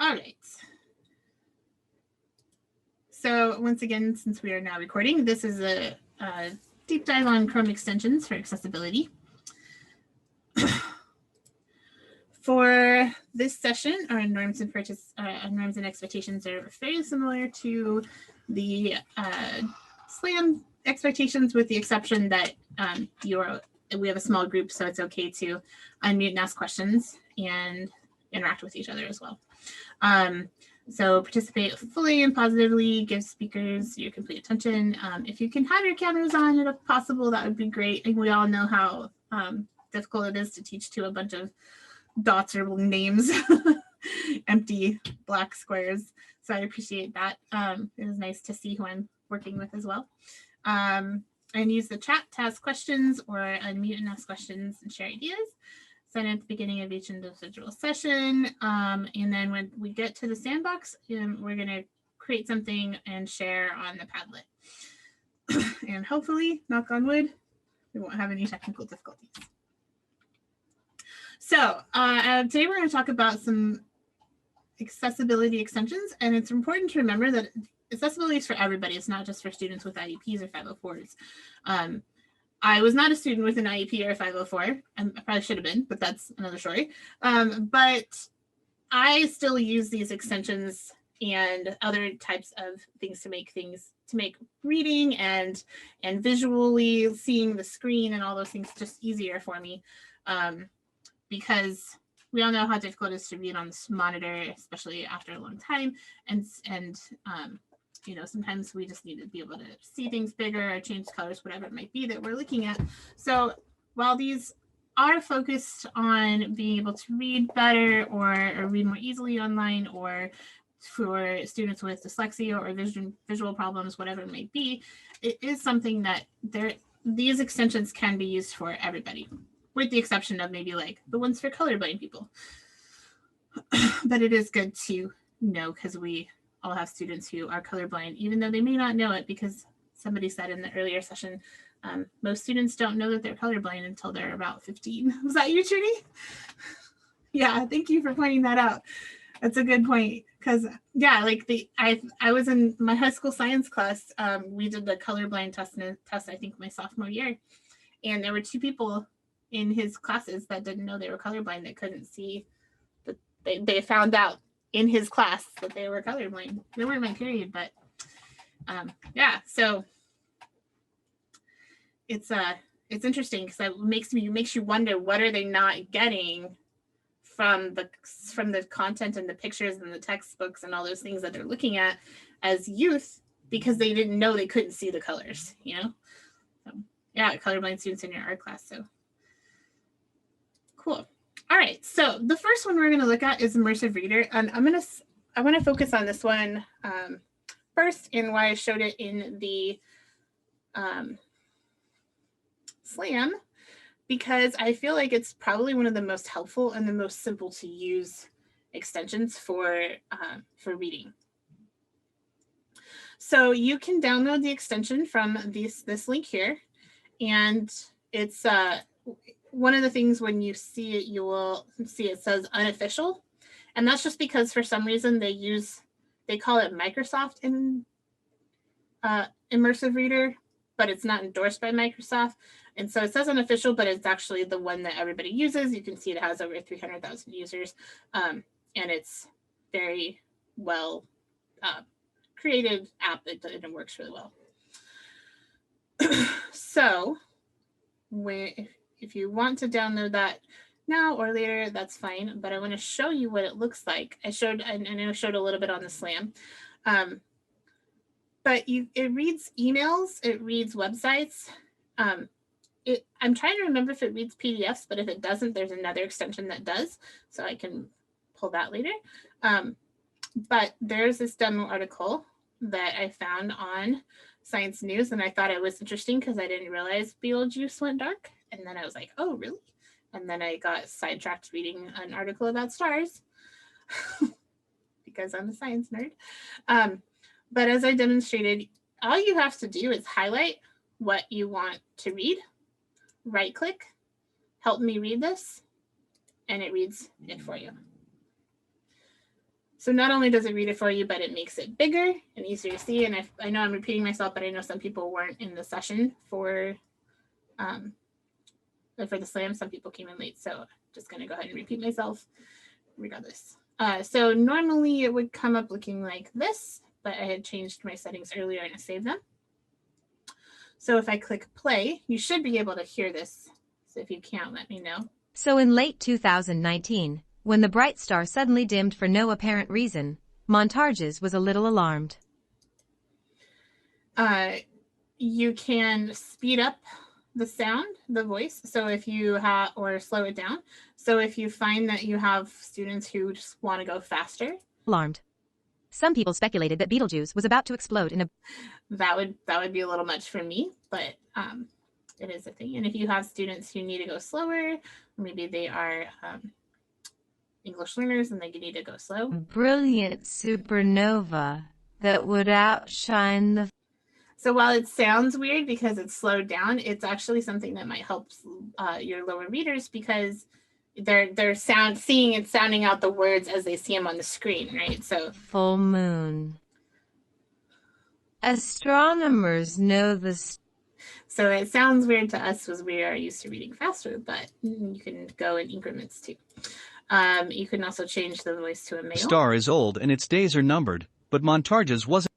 All right. So once again, since we are now recording, this is a deep dive on Chrome extensions for accessibility. For this session, our norms and expectations are very similar to the SLAM expectations, with the exception that we have a small group, so it's okay to unmute and ask questions and interact with each other as well. So participate fully and positively, give speakers your complete attention. If you can have your cameras on if possible, that would be great. And we all know how difficult it is to teach to a bunch of dots or names, empty black squares. So I appreciate that. It was nice to see who I'm working with as well. And use the chat to ask questions or unmute and ask questions and share ideas. Sign at the beginning of each individual session. And then when we get to the sandbox, we're going to create something and share on the Padlet. And hopefully, knock on wood, we won't have any technical difficulties. So today we're going to talk about some accessibility extensions. And it's important to remember that accessibility is for everybody. It's not just for students with IEPs or 504s. I was not a student with an IEP or a 504. I probably should have been, but that's another story. But I still use these extensions and other types of things to make reading and visually seeing the screen and all those things just easier for me. Because we all know how difficult it is to read on this monitor, especially after a long time. And you know, sometimes we just need to be able to see things bigger or change colors, whatever it might be that we're looking at. So while these are focused on being able to read better or read more easily online, or for students with dyslexia or visual problems, whatever it might be, it is something that these extensions can be used for everybody, with the exception of maybe like the ones for colorblind people. But it is good to know, because we all have students who are colorblind, even though they may not know it, because somebody said in the earlier session, most students don't know that they're colorblind until they're about 15. Was that you, Trudy? Yeah, thank you for pointing that out. That's a good point, because yeah, like I was in my high school science class. We did the colorblind test, I think my sophomore year, and there were 2 people in his classes that didn't know they were colorblind, that couldn't see. That they found out in his class that they were colorblind. They weren't my period, but yeah. So it's interesting, because it makes you wonder, what are they not getting from the content and the pictures and the textbooks and all those things that they're looking at as youth, because they didn't know they couldn't see the colors, you know? So, yeah, colorblind students in your art class. So cool. All right, so the first one we're going to look at is Immersive Reader, and I want to focus on this one first, and why I showed it in the SLAM, because I feel like it's probably one of the most helpful and the most simple to use extensions for reading. So you can download the extension from this link here, and it's one of the things when you see it, you will see it says unofficial. And that's just because for some reason they call it Microsoft in Immersive Reader, but it's not endorsed by Microsoft. And so it says unofficial, but it's actually the one that everybody uses. You can see it has over 300,000 users. And it's very well created app. It works really well. So if you want to download that now or later, that's fine. But I want to show you what it looks like. I know I showed a little bit on the SLAM. But it reads emails, it reads websites. I'm trying to remember if it reads PDFs, but if it doesn't, there's another extension that does. So I can pull that later. But there's this demo article that I found on Science News, and I thought it was interesting because I didn't realize Beetlejuice went dark. And then I was like, oh, really? And then I got sidetracked reading an article about stars because I'm a science nerd. But as I demonstrated, all you have to do is highlight what you want to read, right click, help me read this, and it reads it for you. So not only does it read it for you, but it makes it bigger and easier to see. And I know I'm repeating myself, but I know some people weren't in the session for the slam. Some people came in late, so I'm just going to go ahead and repeat myself regardless. So normally it would come up looking like this, but I had changed my settings earlier and I saved them. So if I click play, you should be able to hear this. So if you can't, let me know. So in late 2019, when the bright star suddenly dimmed for no apparent reason, Montarges was a little alarmed. You can speed up the sound, the voice, so if you have, or slow it down. So if you find that you have students who just want to go faster. Alarmed. Some people speculated that Beetlejuice was about to explode in a... That would be a little much for me, but it is a thing. And if you have students who need to go slower, maybe they are English learners and they need to go slow. Brilliant supernova that would outshine the... So while it sounds weird because it's slowed down, it's actually something that might help your lower readers because they're sounding out the words as they see them on the screen, right? So full moon. Astronomers know this. So it sounds weird to us as we are used to reading faster, but you can go in increments too. You can also change the voice to a male. Star is old and its days are numbered, but Montarges wasn't.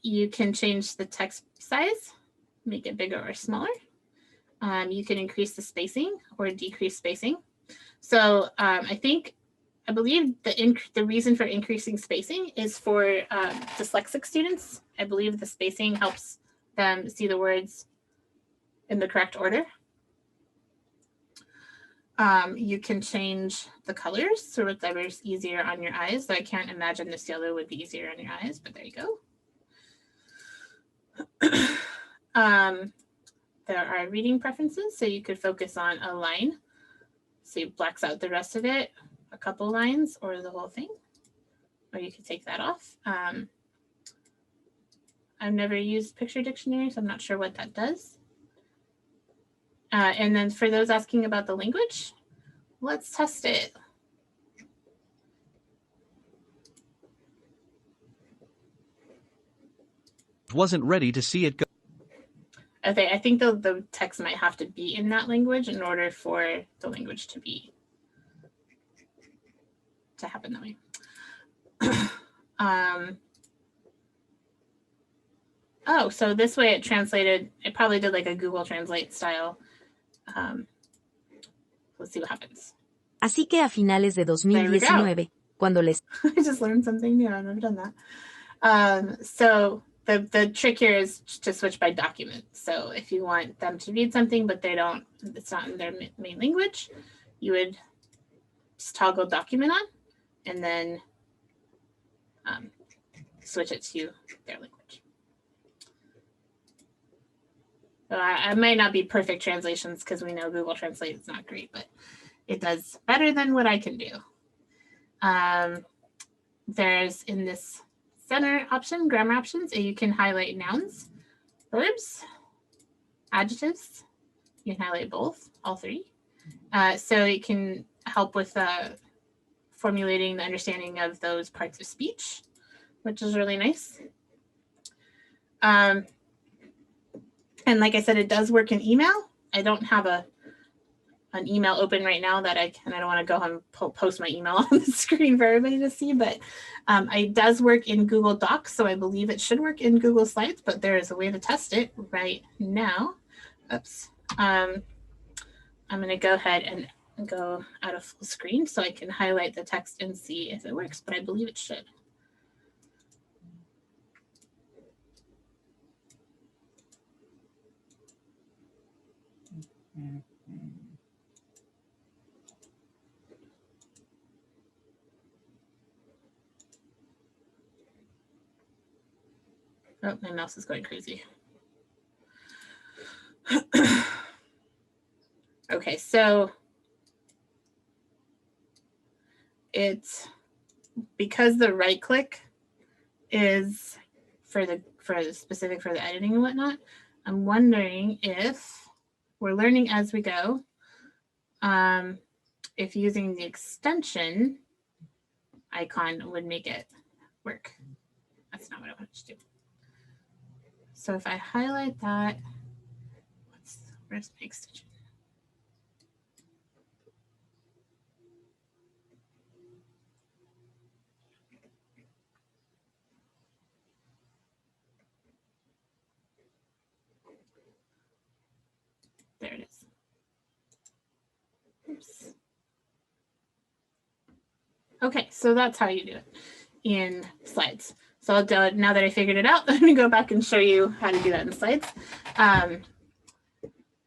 You can change the text size, make it bigger or smaller. You can increase the spacing or decrease spacing. So I believe the reason for increasing spacing is for dyslexic students. I believe the spacing helps them see the words in the correct order. You can change the colors so whatever's easier on your eyes. So I can't imagine this yellow would be easier on your eyes, but there you go. There are reading preferences, so you could focus on a line. So it blacks out the rest of it, a couple lines, or the whole thing. Or you could take that off. I've never used picture dictionary, so I'm not sure what that does. And then for those asking about the language, let's test it. Wasn't ready to see it go. Okay, I think the text might have to be in that language in order for the language to happen that way. Oh, so this way it translated, it probably did like a Google Translate style. Let's see what happens. Así que a finales de 2019, cuando les... I just learned something new. I've never done that. So the trick here is to switch by document. So if you want them to read something, but it's not in their main language, you would just toggle document on and then switch it to their language. So I might not be perfect translations because we know Google Translate is not great, but it does better than what I can do. There's in this center option, grammar options, and you can highlight nouns, verbs, adjectives. You can highlight both, all three. So it can help with formulating the understanding of those parts of speech, which is really nice. And like I said, it does work in email. I don't have an email open right now and I don't want to go and post my email on the screen for everybody to see, but it does work in Google Docs, so I believe it should work in Google Slides, but there is a way to test it right now. Oops. I'm going to go ahead and go out of full screen so I can highlight the text and see if it works, but I believe it should. Oh, my mouse is going crazy. Okay, so it's because the right click is for the specific for the editing and whatnot. I'm wondering if we're learning as we go. if using the extension icon would make it work. That's not what I wanted to do. So if I highlight that, where's my extension? There it is. Oops. Okay, so that's how you do it in slides. So I'll do it now that I figured it out. Let me go back and show you how to do that in slides.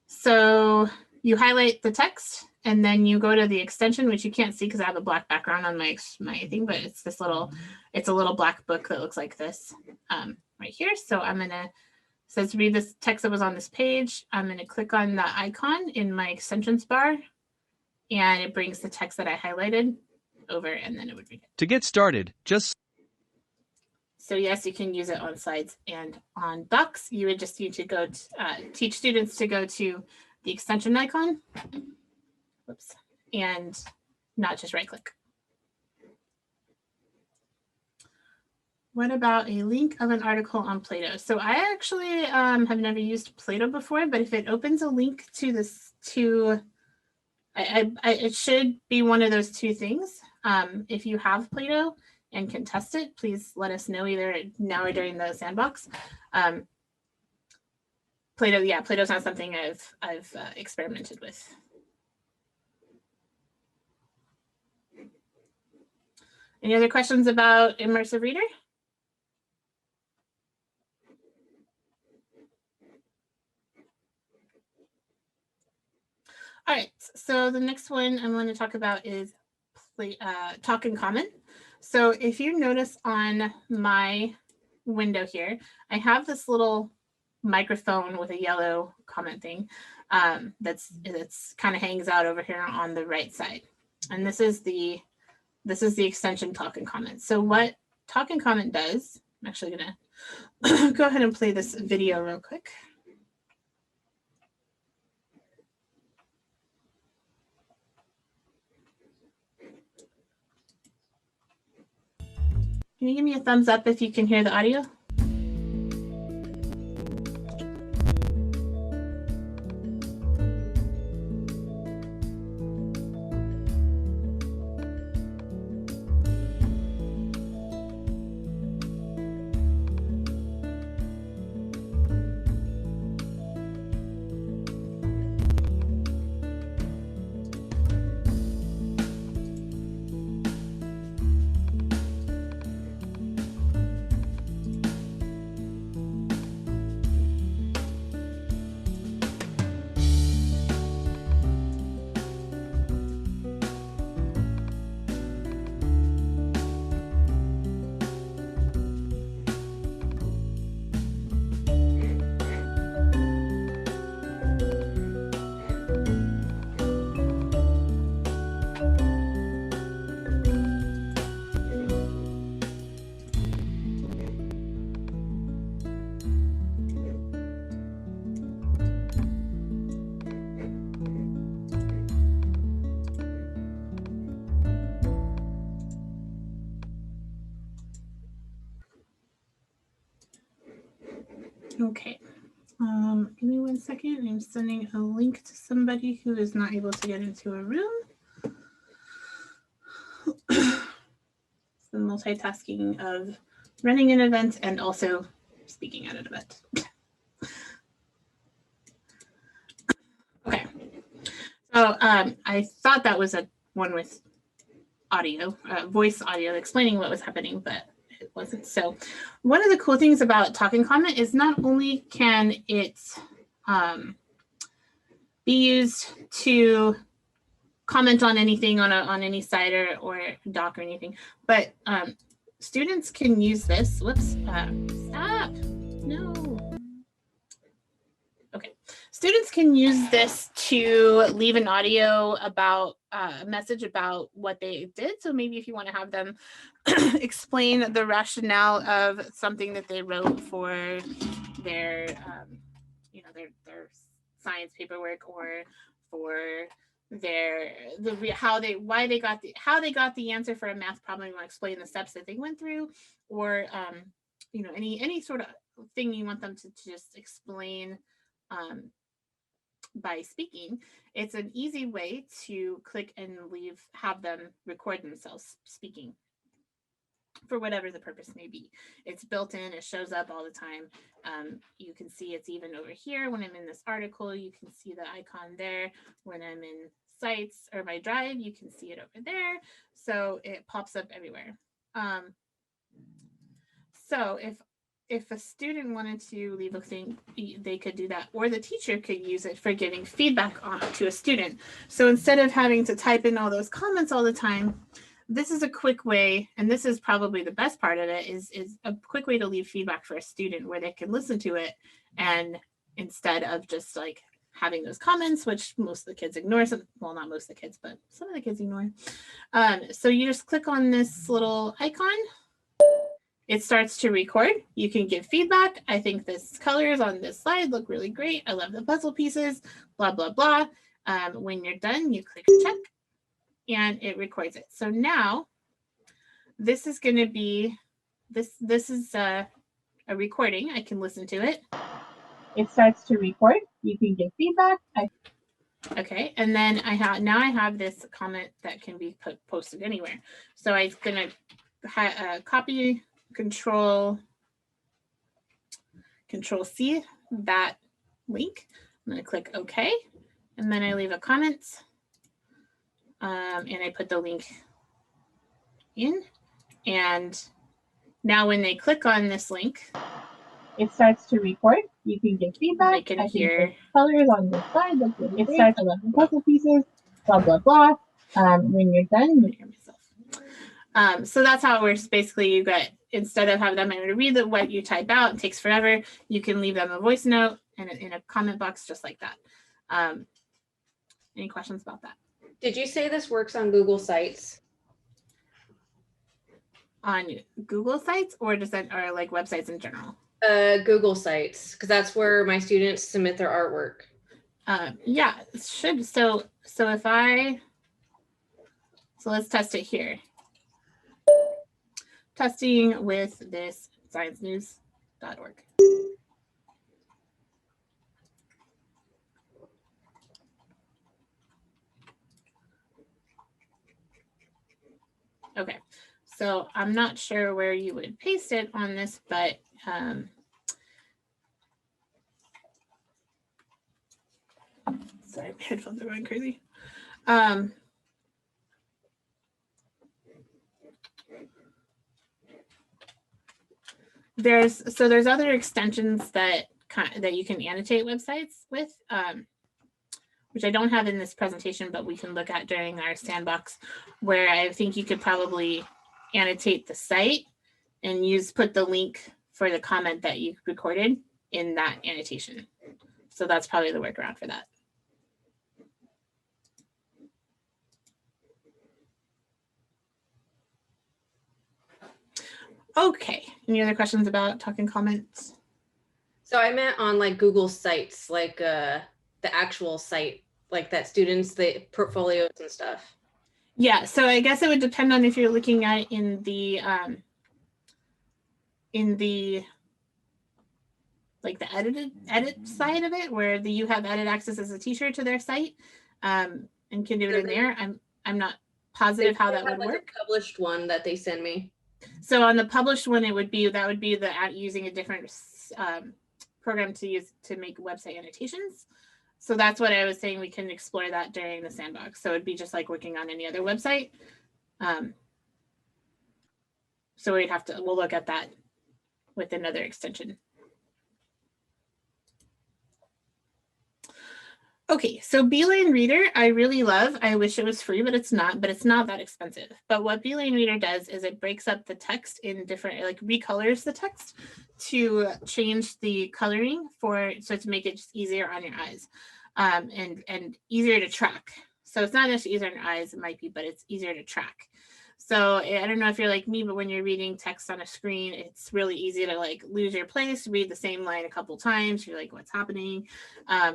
So you highlight the text and then you go to the extension, which you can't see because I have a black background on my thing, but it's this little, it's a little black book that looks like this right here. So I'm gonna, says read this text that was on this page. I'm gonna click on the icon in my extensions bar and it brings the text that I highlighted over and then it would read it. To get started, just... So yes, you can use it on slides and on docs. You would just need to go to, teach students to go to the extension icon. Whoops, and not just right click. What about a link of an article on Plato? So I actually have never used Plato before, but if it opens a link to this, it should be one of those two things. If you have Plato and can test it, please let us know either now or during the sandbox. Plato, yeah, Plato's not something I've experimented with. Any other questions about Immersive Reader? All right, so the next one I'm going to talk about is talk in common. So if you notice on my window here, I have this little microphone with a yellow comment thing that's kind of hangs out over here on the right side. And this is the extension talk and comment. So what talk and comment does, I'm actually gonna go ahead and play this video real quick. Can you give me a thumbs up if you can hear the audio? Okay, give me 1 second. I'm sending a link to somebody who is not able to get into a room. It's the multitasking of running an event and also speaking at an event. Okay, so I thought that was a one with audio, voice audio explaining what was happening, but it wasn't. So one of the cool things about talk and comment is not only can it be used to comment on anything on any site or doc or anything, but students can use this. Whoops, stop, no. Okay, students can use this to leave an audio about a message about what they did. So maybe if you want to have them explain the rationale of something that they wrote for their, their science paperwork or for why they got the answer for a math problem. You want to explain the steps that they went through, or you know, any sort of thing you want them to just explain by speaking. It's an easy way to click and have them record themselves speaking for whatever the purpose may be. It's built in, it shows up all the time. You can see it's even over here when I'm in this article. You can see the icon there. When I'm in Sites or my Drive, you can see it over there. So it pops up everywhere. So if a student wanted to leave a thing, they could do that, or the teacher could use it for giving feedback to a student. So instead of having to type in all those comments all the time, this is a quick way, and this is probably the best part of it, is a quick way to leave feedback for a student where they can listen to it, and instead of just like having those comments, which most of the kids ignore, well, not most of the kids, but some of the kids ignore. So you just click on this little icon. It starts to record. You can give feedback. I think this colors on this slide look really great. I love the puzzle pieces, blah, blah, blah. When you're done, you click check and it records it. So now this is going to be, this is a recording. I can listen to it. It starts to record. You can give feedback. Okay, and then I have this comment that can be posted anywhere. So I'm going to copy, Control C that link. I'm going to click OK, and then I leave a comment, and I put the link in. And now when they click on this link, it starts to record. You can give feedback. I can hear colors on this slide. It starts 11 puzzle pieces, blah, blah, blah. When you're done, you hear myself. So that's how it works. Basically, you got, instead of having them to read what you type out, it takes forever. You can leave them a voice note and in a comment box just like that. Any questions about that? Did you say this works on Google Sites? On Google Sites, or does that, or like websites in general? Google Sites, because that's where my students submit their artwork. Yeah, it should. So let's test it here. Testing with this sciencenews.org. Okay, so I'm not sure where you would paste it on this, but sorry, my headphones are going crazy. There's other extensions that you can annotate websites with, which I don't have in this presentation, but we can look at during our sandbox, where I think you could probably annotate the site and put the link for the comment that you recorded in that annotation. So that's probably the workaround for that. Okay, any other questions about talking comments? So I meant on like Google Sites, like the actual site, like that students, the portfolios and stuff. Yeah, so I guess it would depend on if you're looking at in the like the edit side of it, where you have edit access as a teacher to their site, and can do it in there. I'm not positive how that would work. A published one that they send me. So on the published one, that would be using a different program to use to make website annotations. So that's what I was saying. We can explore that during the sandbox. So it'd be just like working on any other website. So we'll look at that with another extension. Okay, so Beeline Reader, I really love. I wish it was free, but it's not that expensive. But what Beeline Reader does is it breaks up the text in different, like recolors the text to change the coloring so to make it just easier on your eyes, and easier to track. So it's not just easier on your eyes, it might be, but it's easier to track. So I don't know if you're like me, but when you're reading text on a screen, it's really easy to like lose your place, read the same line a couple times. You're like, what's happening?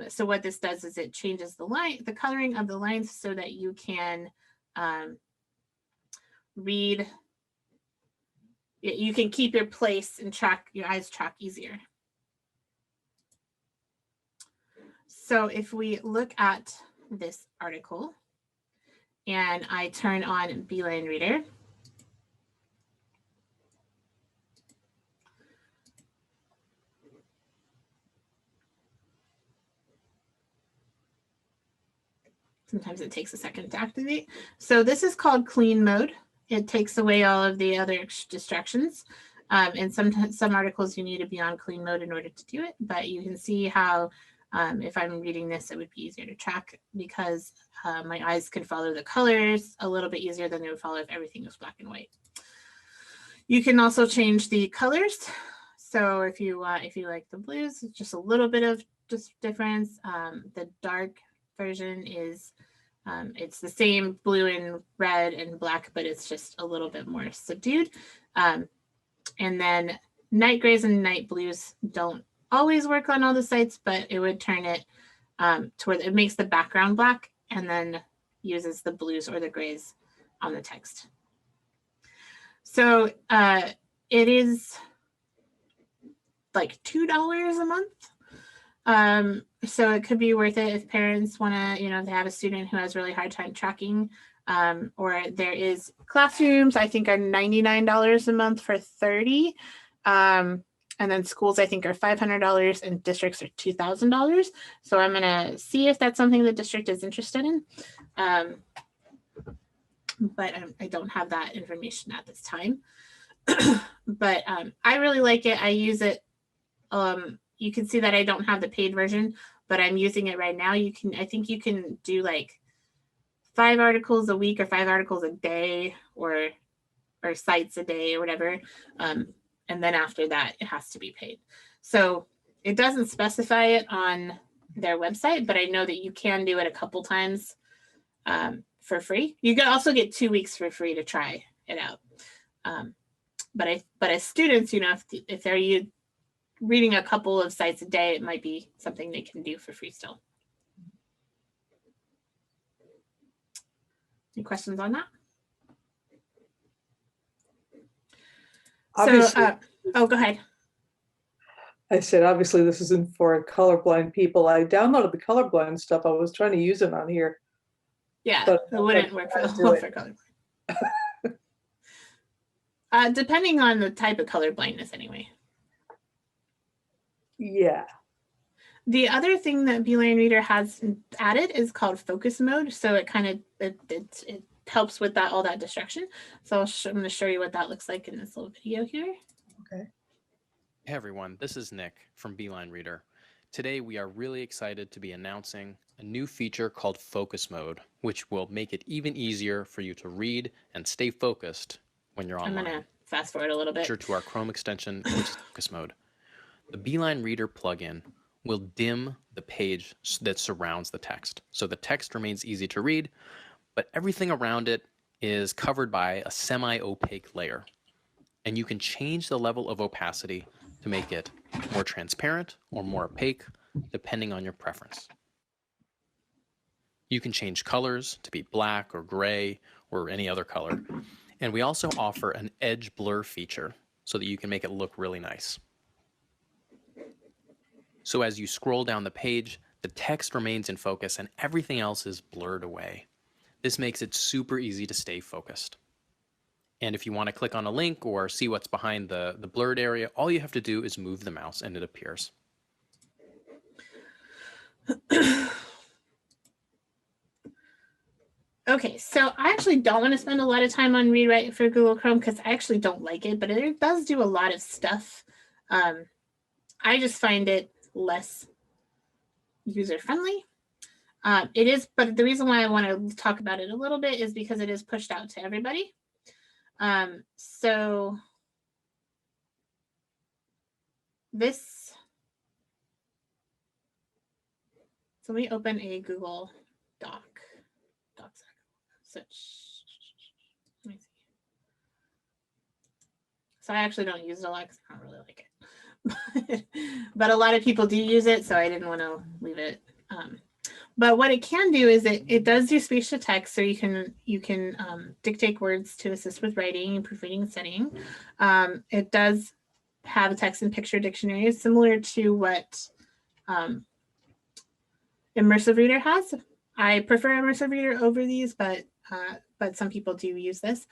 So what this does is it changes the coloring of the lines so that you can read. You can keep your place and your eyes track easier. So if we look at this article and I turn on Beeline Reader, sometimes it takes a second to activate. So this is called clean mode. It takes away all of the other distractions. And sometimes some articles you need to be on clean mode in order to do it, but you can see how if I'm reading this, it would be easier to track because my eyes can follow the colors a little bit easier than they would follow if everything was black and white. You can also change the colors. So if you like the blues, it's just a little bit of just difference. The dark version is it's the same blue and red and black, but it's just a little bit more subdued. And then night grays and night blues don't always work on all the sites, but it would turn it to where it makes the background black and then uses the blues or the grays on the text. So it is like $2 a month. So it could be worth it if parents want to, they have a student who has really hard time tracking, or there is classrooms, I think are $99 a month for 30. And then schools, I think, are $500 and districts are $2,000. So I'm going to see if that's something the district is interested in. But I don't have that information at this time. But I really like it. I use it. You can see that I don't have the paid version, but I'm using it right now. I think you can do like 5 articles a week or 5 articles a day or sites a day or whatever. And then after that, it has to be paid. So it doesn't specify it on their website, but I know that you can do it a couple times for free. You can also get 2 weeks for free to try it out. But as students, if they're reading a couple of sites a day, it might be something they can do for free still. Any questions on that? Obviously, go ahead. I said, obviously, this isn't for colorblind people. I downloaded the colorblind stuff. I was trying to use it on here. Yeah, but it wouldn't work for colorblind. Depending on the type of color blindness anyway. Yeah. The other thing that Beeline Reader has added is called focus mode. So it kind of it helps with all that distraction. So I'm going to show you what that looks like in this little video here. Okay. Hey everyone, this is Nick from Beeline Reader. Today we are really excited to be announcing a new feature called focus mode, which will make it even easier for you to read and stay focused when you're online. I'm going to fast forward a little bit. To our Chrome extension, which is focus mode. The Beeline Reader plugin will dim the page that surrounds the text. So the text remains easy to read, but everything around it is covered by a semi-opaque layer. And you can change the level of opacity to make it more transparent or more opaque, depending on your preference. You can change colors to be black or gray or any other color. And we also offer an edge blur feature so that you can make it look really nice. So as you scroll down the page, the text remains in focus and everything else is blurred away. This makes it super easy to stay focused. And if you want to click on a link or see what's behind the blurred area, all you have to do is move the mouse and it appears. Okay, so I actually don't want to spend a lot of time on rewrite for Google Chrome because I actually don't like it, but it does do a lot of stuff. I just find it less user-friendly. It is, but the reason why I want to talk about it a little bit is because it is pushed out to everybody. So let me open a Google Docs. Let me see. So I actually don't use it a lot because I don't really like it. But a lot of people do use it, so I didn't want to leave it. But what it can do is it does do speech to text, so you can dictate words to assist with writing, proofreading, and studying. It does have a text and picture dictionary, similar to what Immersive Reader has. I prefer Immersive Reader over these, but some people do use this.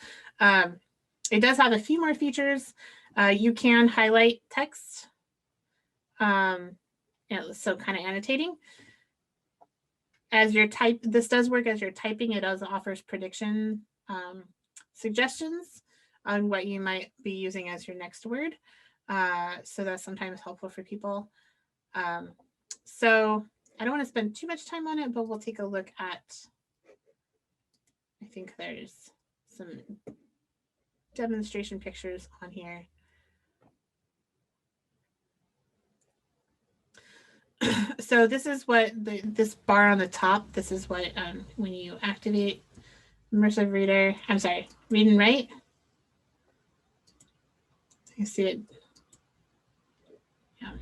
It does have a few more features. You can highlight text, so kind of annotating. As you're this does work as you're typing. It also offers prediction suggestions on what you might be using as your next word. So that's sometimes helpful for people. So I don't want to spend too much time on it, but we'll take a look at, I think there's some demonstration pictures on here. So this is what this bar on the top, this is what, when you activate Immersive Reader, I'm sorry, Read and Write. You see it. Yeah.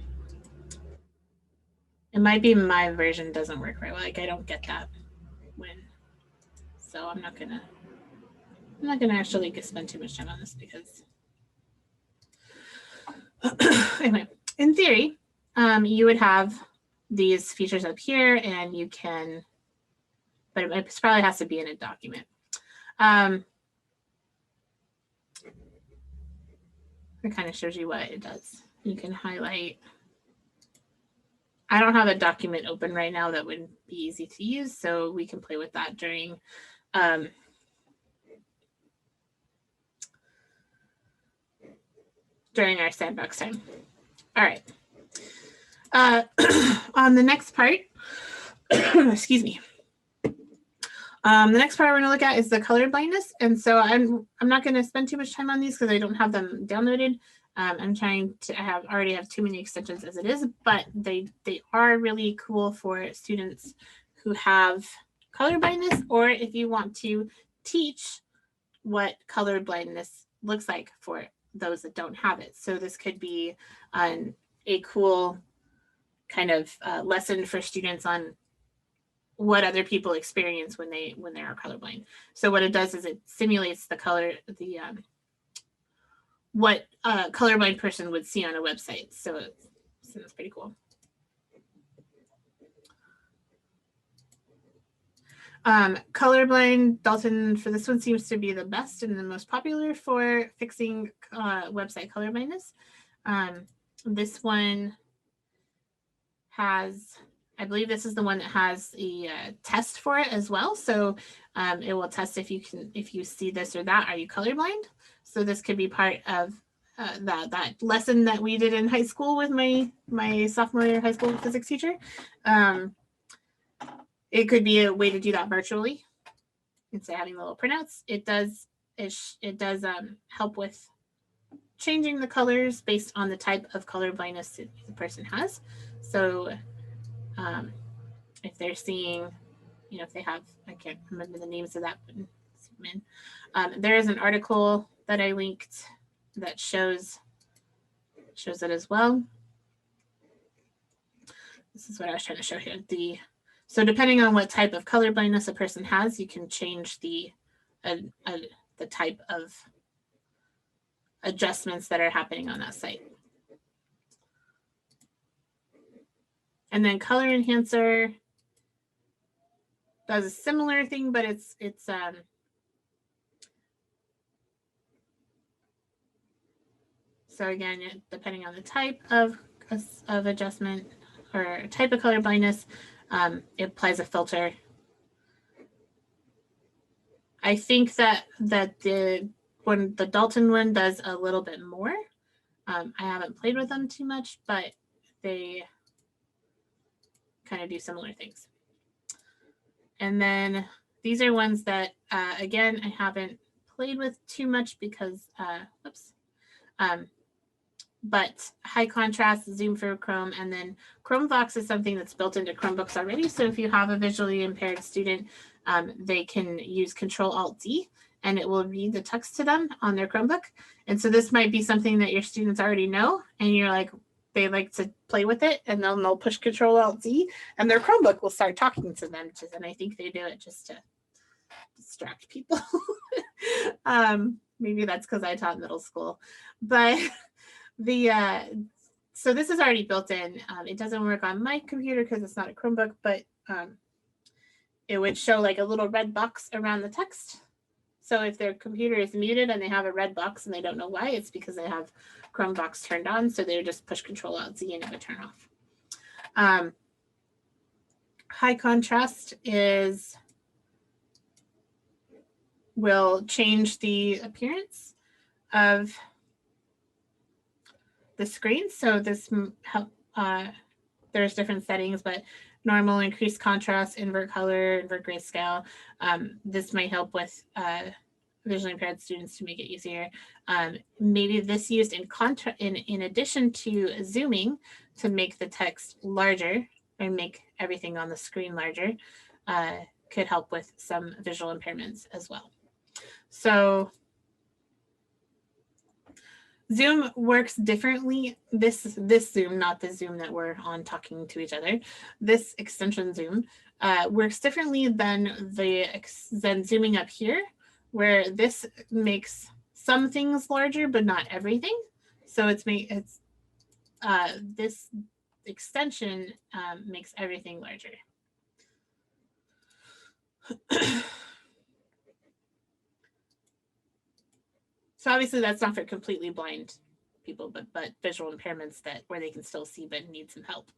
It might be my version doesn't work right. Like I don't get that when, so I'm not gonna actually spend too much time on this because anyway, in theory, you would have these features up here and you can, but it probably has to be in a document. It kind of shows you what it does. You can highlight. I don't have a document open right now that would be easy to use, so we can play with that during our sandbox time. All right. On the next part, excuse me. The next part we're going to look at is the colorblindness, and so I'm not going to spend too much time on these because I don't have them downloaded. I'm trying to already have too many extensions as it is, but they are really cool for students who have colorblindness, or if you want to teach what colorblindness looks like for those that don't have it. So this could be a cool kind of lesson for students on what other people experience when they are colorblind. So what it does is it simulates the color, what a colorblind person would see on a website. So that's pretty cool. Colorblind, Dalton, for this one seems to be the best and the most popular for fixing website colorblindness. This one has, I believe this is the one that has a test for it as well. So it will test if you see this or that, are you colorblind? So this could be part of that lesson that we did in high school with my sophomore year high school physics teacher. It could be a way to do that virtually instead of having little printouts. It does help with changing the colors based on the type of color blindness the person has. So if they're seeing, if they have, I can't remember the names of that, but there is an article that I linked that shows it as well. This is what I was trying to show here. So depending on what type of color blindness a person has, you can change the type of adjustments that are happening on that site. And then Color Enhancer does a similar thing, but it's so again, depending on the type of adjustment or type of color blindness, it applies a filter. I think that the Dalton one does a little bit more. I haven't played with them too much, but they kind of do similar things. And then these are ones that, again, I haven't played with too much because, but high contrast, zoom for Chrome, and then Chromevox is something that's built into Chromebooks already. So if you have a visually impaired student, they can use Control-Alt-D and it will read the text to them on their Chromebook. And so this might be something that your students already know, and you're like, they like to play with it, and then they'll push Control-Alt-Z, and their Chromebook will start talking to them. And I think they do it just to distract people. Maybe that's because I taught middle school, but so this is already built in. It doesn't work on my computer because it's not a Chromebook, but it would show like a little red box around the text. So if their computer is muted and they have a red box and they don't know why, it's because they have Chromebox turned on. So they just push Control-Alt-Z and it would turn off. High contrast will change the appearance of the screen. So this there's different settings, but normal, increased contrast, invert color, invert grayscale. This might help with visually impaired students to make it easier. Maybe this used in addition to zooming to make the text larger and make everything on the screen larger, could help with some visual impairments as well. So Zoom works differently. This Zoom, not the Zoom that we're on talking to each other. This extension Zoom works differently than zooming up here, where this makes some things larger, but not everything. So this extension makes everything larger. So obviously that's not for completely blind people, but visual impairments where they can still see but need some help.